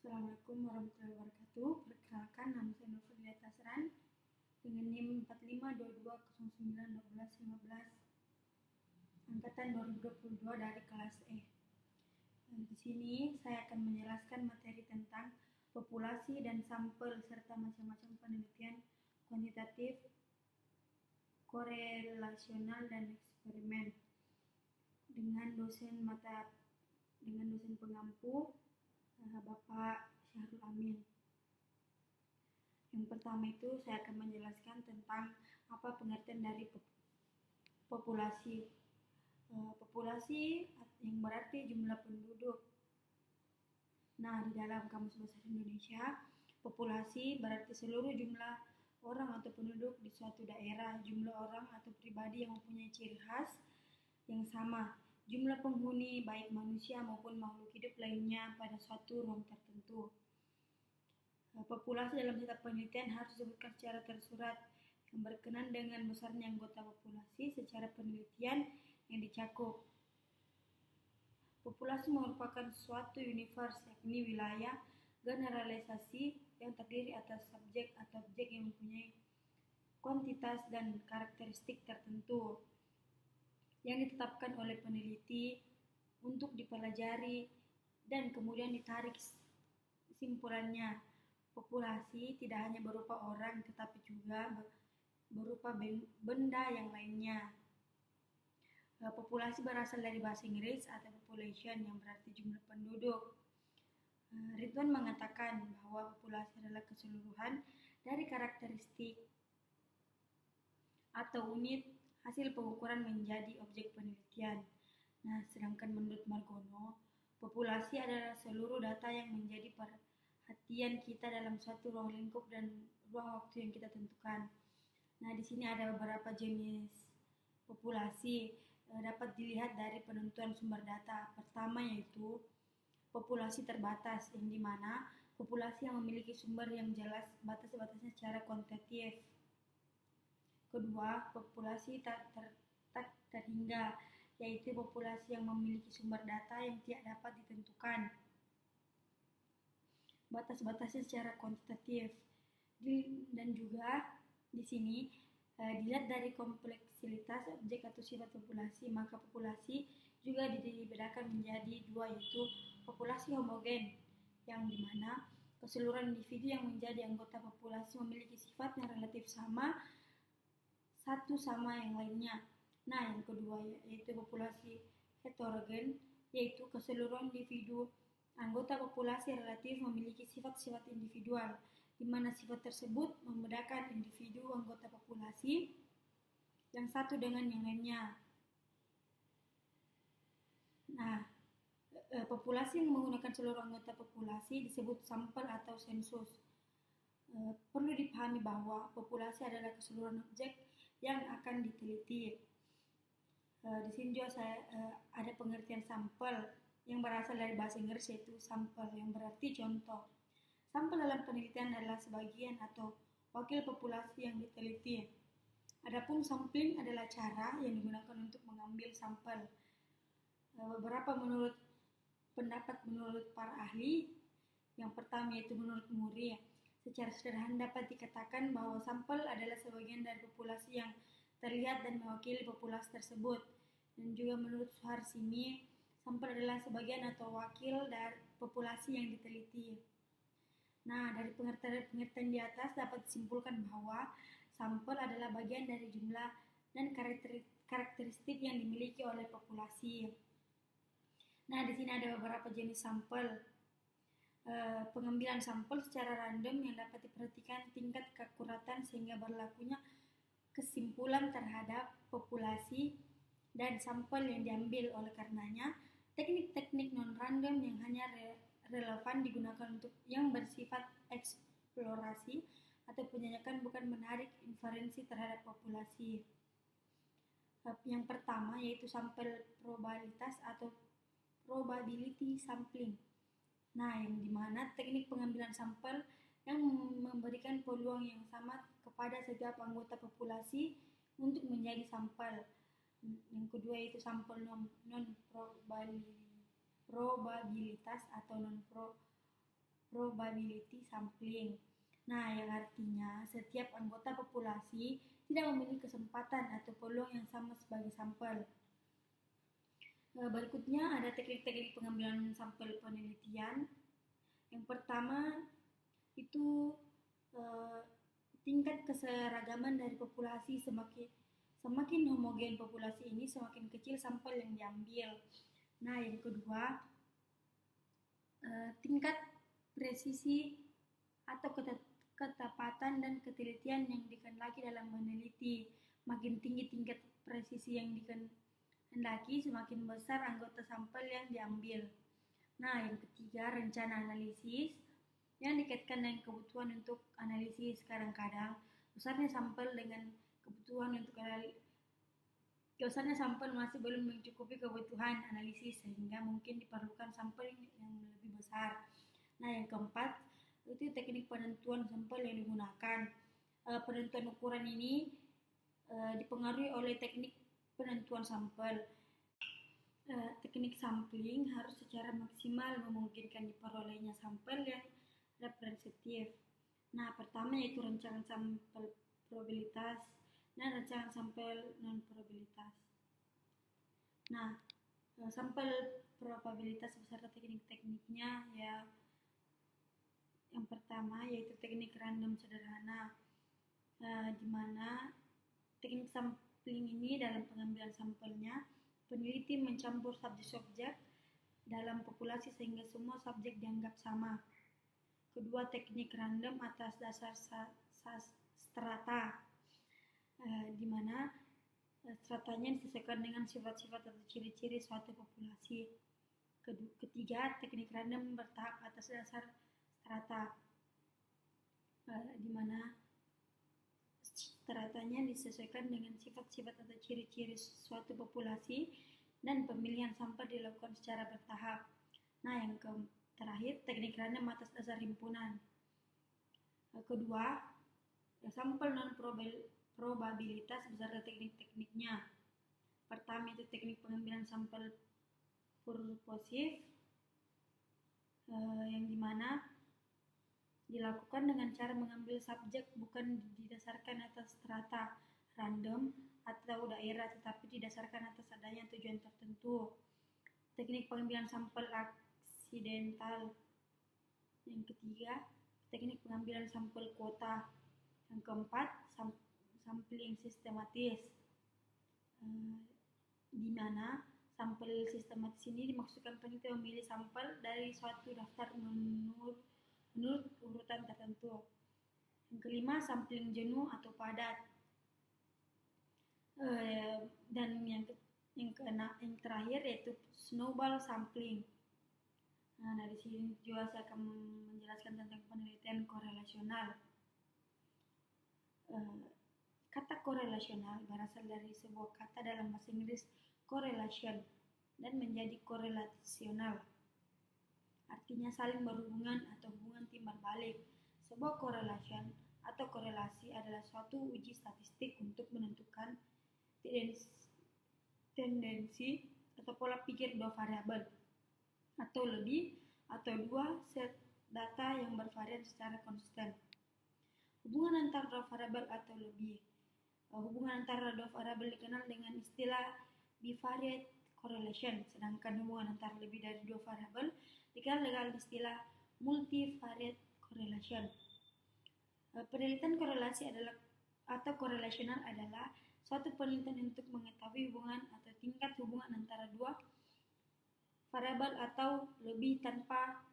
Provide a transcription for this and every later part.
Assalamualaikum warahmatullahi wabarakatuh. Perkenalkan, nama saya Nurfadila Tasran dengan NIM 4522091215 angkatan 2022 dari kelas E. Di sini saya akan menjelaskan materi tentang populasi dan sampel serta macam-macam penelitian kuantitatif, korelasional, dan eksperimen dengan dosen pengampu Bapak Syahrul Amin. Yang pertama itu saya akan menjelaskan tentang apa pengertian dari populasi. Populasi yang berarti jumlah penduduk. Nah, di dalam Kamus Besar Indonesia, populasi berarti seluruh jumlah orang atau penduduk di suatu daerah, jumlah orang atau pribadi yang mempunyai ciri khas yang sama, jumlah penghuni baik manusia maupun makhluk hidup lainnya pada suatu ruang tertentu. Populasi dalam setiap penelitian harus disebutkan secara tersurat yang berkenan dengan besarnya anggota populasi secara penelitian yang dicakup. Populasi merupakan suatu univers, yakni wilayah generalisasi yang terdiri atas subjek atau objek yang mempunyai kuantitas dan karakteristik tertentu yang ditetapkan oleh peneliti untuk dipelajari dan kemudian ditarik kesimpulannya. Populasi tidak hanya berupa orang tetapi juga berupa benda yang lainnya. Populasi berasal dari bahasa Inggris atau population yang berarti jumlah penduduk. Ridwan mengatakan bahwa populasi adalah keseluruhan dari karakteristik atau unit hasil pengukuran menjadi objek penelitian. Nah, sedangkan menurut Margono, populasi adalah seluruh data yang menjadi perhatian kita dalam suatu ruang lingkup dan ruang waktu yang kita tentukan. Nah, di sini ada beberapa jenis populasi dapat dilihat dari penentuan sumber data. Pertama yaitu populasi terbatas, yang dimana populasi yang memiliki sumber yang jelas batas-batasnya secara kuantitatif. Kedua, populasi tak terhingga, yaitu populasi yang memiliki sumber data yang tidak dapat ditentukan batas-batasnya secara kuantitatif. Dan juga di sini dilihat dari kompleksitas objek atau sifat populasi, maka populasi juga dibedakan menjadi dua, yaitu populasi homogen, yang dimana keseluruhan individu yang menjadi anggota populasi memiliki sifat yang relatif sama satu sama yang lainnya. Nah, yang kedua yaitu populasi heterogen, yaitu keseluruhan individu anggota populasi relatif memiliki sifat-sifat individual, di mana sifat tersebut membedakan individu anggota populasi yang satu dengan yang lainnya. Nah, populasi yang menggunakan seluruh anggota populasi disebut sampel atau sensus. Perlu dipahami bahwa populasi adalah keseluruhan objek yang akan diteliti. Di sini juga ada pengertian sampel yang berasal dari bahasa Inggris, yaitu sampel yang berarti contoh. Sampel dalam penelitian adalah sebagian atau wakil populasi yang diteliti. Adapun sampling adalah cara yang digunakan untuk mengambil sampel. Beberapa pendapat menurut para ahli. Yang pertama yaitu menurut Muri. Secara sederhana dapat dikatakan bahwa sampel adalah sebagian dari populasi yang terlihat dan mewakili populasi tersebut. Dan juga menurut Suharsini, sampel adalah sebagian atau wakil dari populasi yang diteliti. Nah, dari pengertian di atas dapat disimpulkan bahwa sampel adalah bagian dari jumlah dan karakteristik yang dimiliki oleh populasi. Nah, di sini ada beberapa jenis sampel. Pengambilan sampel secara random yang dapat diperhatikan tingkat keakuratan sehingga berlakunya kesimpulan terhadap populasi dan sampel yang diambil. Oleh karenanya, teknik-teknik non-random yang hanya relevan digunakan untuk yang bersifat eksplorasi atau penjajakan, bukan menarik inferensi terhadap populasi. Yang pertama yaitu sampel probabilitas atau probability sampling. Nah, yang dimana teknik pengambilan sampel yang memberikan peluang yang sama kepada setiap anggota populasi untuk menjadi sampel. Yang kedua yaitu sampel non-probabilitas atau probability sampling. Nah, yang artinya setiap anggota populasi tidak memiliki kesempatan atau peluang yang sama sebagai sampel. Berikutnya ada teknik-teknik pengambilan sampel penelitian. Yang pertama itu tingkat keseragaman dari populasi. Semakin homogen populasi ini, semakin kecil sampel yang diambil. Nah, yang kedua, tingkat presisi atau ketepatan dan ketelitian yang dikehendaki dalam meneliti. Makin tinggi tingkat presisi yang dikehendaki, semakin besar anggota sampel yang diambil. Nah, yang ketiga, rencana analisis yang dikaitkan dengan kebutuhan untuk analisis. Kadang-kadang besarnya sampel dengan kebutuhan untuk besarnya sampel masih belum mencukupi kebutuhan analisis, sehingga mungkin diperlukan sampel yang lebih besar. Nah, yang keempat itu teknik penentuan sampel yang digunakan. Penentuan ukuran ini dipengaruhi oleh teknik penentuan sampel. Teknik sampling harus secara maksimal memungkinkan diperolehnya sampel yang representatif. Nah, pertama yaitu rancangan sampel probabilitas dan rancangan sampel non-probabilitas. Nah, sampel probabilitas beserta teknik-tekniknya ya. Yang pertama yaitu teknik random sederhana, di mana teknik sampling ini dalam pengambilan sampelnya, peneliti mencampur subjek-subjek dalam populasi sehingga semua subjek dianggap sama. Kedua, teknik random atas dasar strata, di mana stratanya disesuaikan dengan sifat-sifat atau ciri-ciri suatu populasi. Ketiga, teknik random bertahap atas dasar strata, di mana stratanya disesuaikan dengan sifat-sifat atau ciri-ciri suatu populasi dan pemilihan sampel dilakukan secara bertahap. Nah, yang terakhir, teknik random atas dasar himpunan. Kedua, sampel non-probabilitas beserta teknik-tekniknya. Pertama itu teknik pengambilan sampel purposif, yang dimana dilakukan dengan cara mengambil subjek bukan didasarkan atas strata random atau daerah, tetapi didasarkan atas adanya tujuan tertentu. Teknik pengambilan sampel aksidental. Yang ketiga, teknik pengambilan sampel kuota. Yang keempat, sampling sistematis, di mana sampel sistematis ini dimaksudkan peneliti memilih sampel dari suatu daftar menurut urutan tertentu. Yang kelima, sampling jenuh atau padat. Dan yang terakhir yaitu snowball sampling. Nah, di sini juga saya akan menjelaskan tentang penelitian korelasional. Kata korelasional berasal dari sebuah kata dalam bahasa Inggris correlation dan menjadi korelasional. Artinya saling berhubungan atau hubungan timbal balik. Sebuah correlation atau korelasi adalah suatu uji statistik untuk menentukan tendensi atau pola pikir dua variabel atau lebih atau dua set data yang bervarian secara konsisten. Hubungan antara dua variabel atau lebih. Hubungan antara dua variabel dikenal dengan istilah bivariate correlation, sedangkan hubungan antara lebih dari dua variabel dikenal dengan istilah multivariate correlation. Penelitian korelasi atau korelasional adalah suatu penelitian untuk mengetahui hubungan atau tingkat hubungan antara dua variabel atau lebih tanpa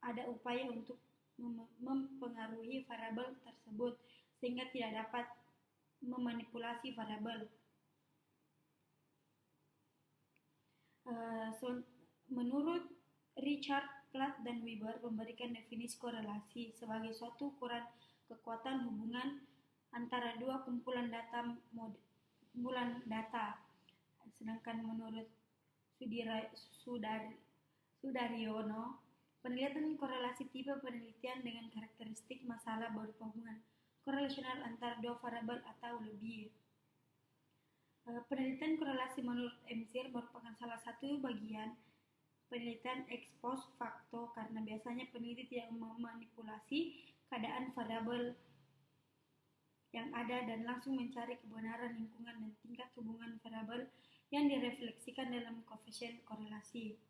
ada upaya untuk mempengaruhi variabel tersebut sehingga tidak dapat memanipulasi variabel. Menurut Richard Platt dan Weber memberikan definisi korelasi sebagai suatu ukuran kekuatan hubungan antara dua kumpulan data. Sedangkan menurut Sudaryono, penelitian korelasi tipe penelitian dengan karakteristik masalah berupa hubungan korelasional antara dua variabel atau lebih. Penelitian korelasi menurut Emsir merupakan salah satu bagian penelitian ex post facto karena biasanya peneliti tidak memanipulasi keadaan variabel yang ada dan langsung mencari kebenaran lingkungan dan tingkat hubungan variabel yang direfleksikan dalam koefisien korelasi.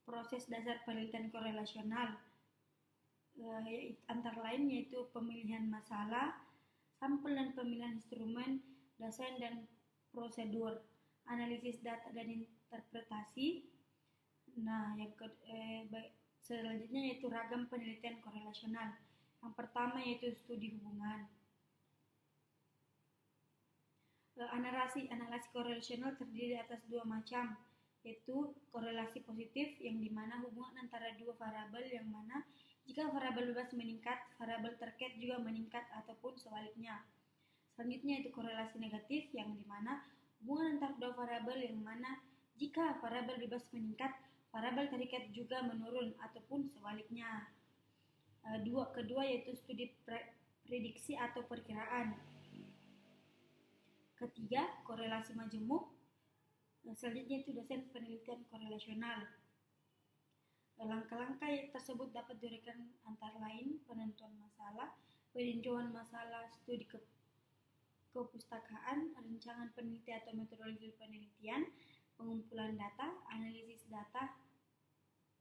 Proses dasar penelitian korelasional antara lain yaitu pemilihan masalah, sampel dan pemilihan instrumen, desain dan prosedur, analisis data dan interpretasi. Nah, selanjutnya yaitu ragam penelitian korelasional. Yang pertama yaitu studi hubungan. Analisis korelasional terdiri atas dua macam, yaitu korelasi positif yang dimana hubungan antara dua variabel yang mana jika variabel bebas meningkat, variabel terkait juga meningkat ataupun sebaliknya. Selanjutnya itu korelasi negatif yang dimana hubungan antara dua variabel yang mana jika variabel bebas meningkat, variabel terikat juga menurun ataupun sebaliknya. Kedua yaitu studi prediksi atau perkiraan. Ketiga, korelasi majemuk. Selanjutnya itu desain penelitian korelasional. Langkah-langkah tersebut dapat diuraikan antara lain penentuan masalah, peninjauan masalah, studi kepustakaan, rancangan peneliti atau metodologi penelitian, pengumpulan data, analisis data,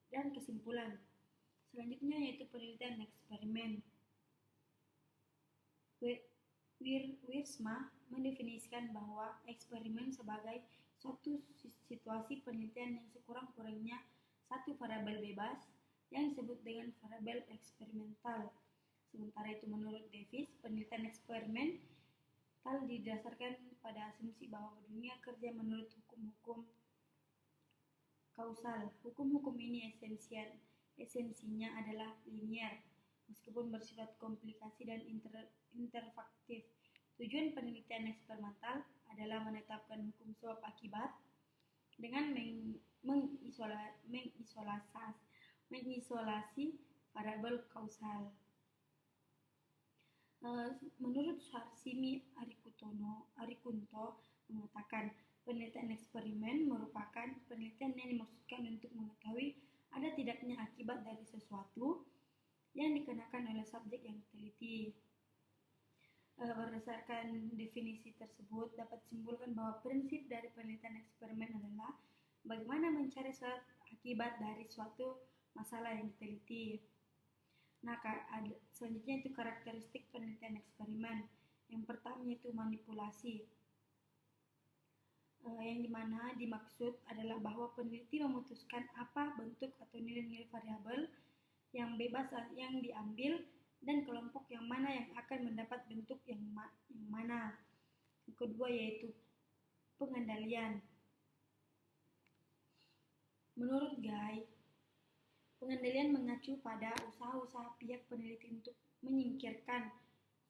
dan kesimpulan. Selanjutnya yaitu penelitian eksperimen. Wiersma mendefinisikan bahwa eksperimen sebagai suatu situasi penelitian yang sekurang-kurangnya satu variabel bebas yang disebut dengan variabel eksperimental. Sementara itu menurut Davis, penelitian eksperimental didasarkan pada asumsi bahwa dunia kerja menurut hukum-hukum kausal. Hukum-hukum ini esensinya adalah linear, meskipun bersifat komplikasi dan interfaktif. Tujuan penelitian eksperimental adalah menetapkan hukum sebab akibat dengan mengisolasi variabel kausal. Menurut Suharsimi Arikunto mengatakan penelitian eksperimen merupakan penelitian yang dimaksudkan untuk mengetahui ada tidaknya akibat dari sesuatu yang dikenakan oleh subjek yang diteliti. Berdasarkan definisi tersebut dapat disimpulkan bahwa prinsip dari penelitian eksperimen adalah bagaimana mencari akibat dari suatu masalah yang diteliti. Nah, selanjutnya itu karakteristik penelitian eksperimen. Yang pertama yaitu manipulasi. Yang dimana dimaksud adalah bahwa peneliti memutuskan apa bentuk atau nilai-nilai variabel yang bebas yang diambil dan kelompok yang mana yang akan mendapat bentuk yang mana. Yang kedua yaitu pengendalian. Menurut Guy, pengendalian mengacu pada usaha-usaha pihak peneliti untuk menyingkirkan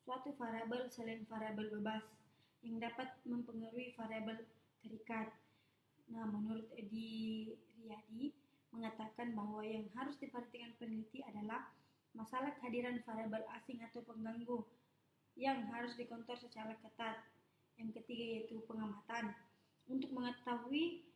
suatu variabel selain variabel bebas yang dapat mempengaruhi variabel terikat. Nah, menurut Edi Riyadi mengatakan bahwa yang harus diperhatikan peneliti adalah masalah kehadiran variabel asing atau pengganggu yang harus dikontrol secara ketat. Yang ketiga yaitu pengamatan. Untuk mengetahui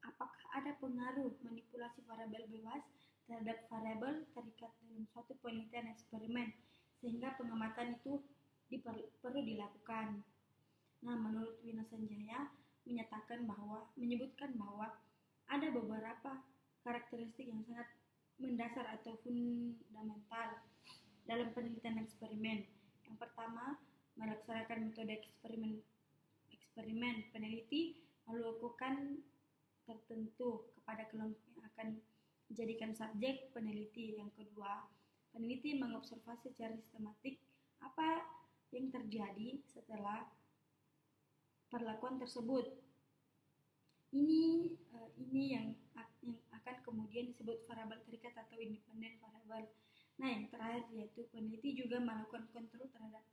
apakah ada pengaruh manipulasi variabel bebas terhadap variabel terikat dalam suatu penelitian eksperimen, sehingga pengamatan itu perlu dilakukan. Nah, menurut Wina Sanjaya menyebutkan bahwa ada beberapa karakteristik yang sangat mendasar atau fundamental dalam penelitian eksperimen. Yang pertama, melaksanakan metode eksperimen. Peneliti melakukan tertentu kepada kelompok yang akan dijadikan subjek peneliti. Yang kedua, peneliti mengobservasi secara sistematik apa yang terjadi setelah perlakuan tersebut. Ini yang akan kemudian disebut variabel terikat atau independen variabel. Nah, yang terakhir yaitu peneliti juga melakukan kontrol terhadap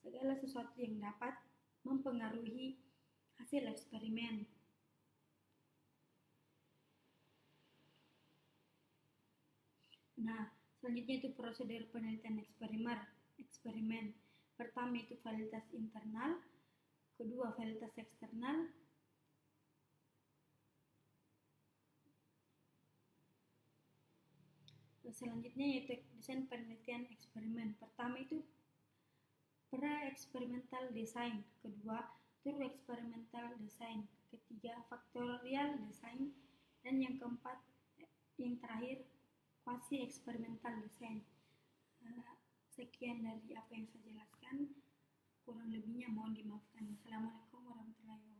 segala sesuatu yang dapat mempengaruhi hasil eksperimen. Nah, selanjutnya itu prosedur penelitian eksperimen. Pertama itu validitas internal, kedua validitas eksternal, selanjutnya yaitu desain penelitian eksperimen. Pertama itu pre-eksperimental design, kedua true eksperimental design, ketiga faktorial design, dan yang keempat, yang terakhir, quasi eksperimental design. Sekian dari apa yang saya jelaskan, kurang lebihnya mohon dimaafkan. Assalamualaikum warahmatullahi wabarakatuh.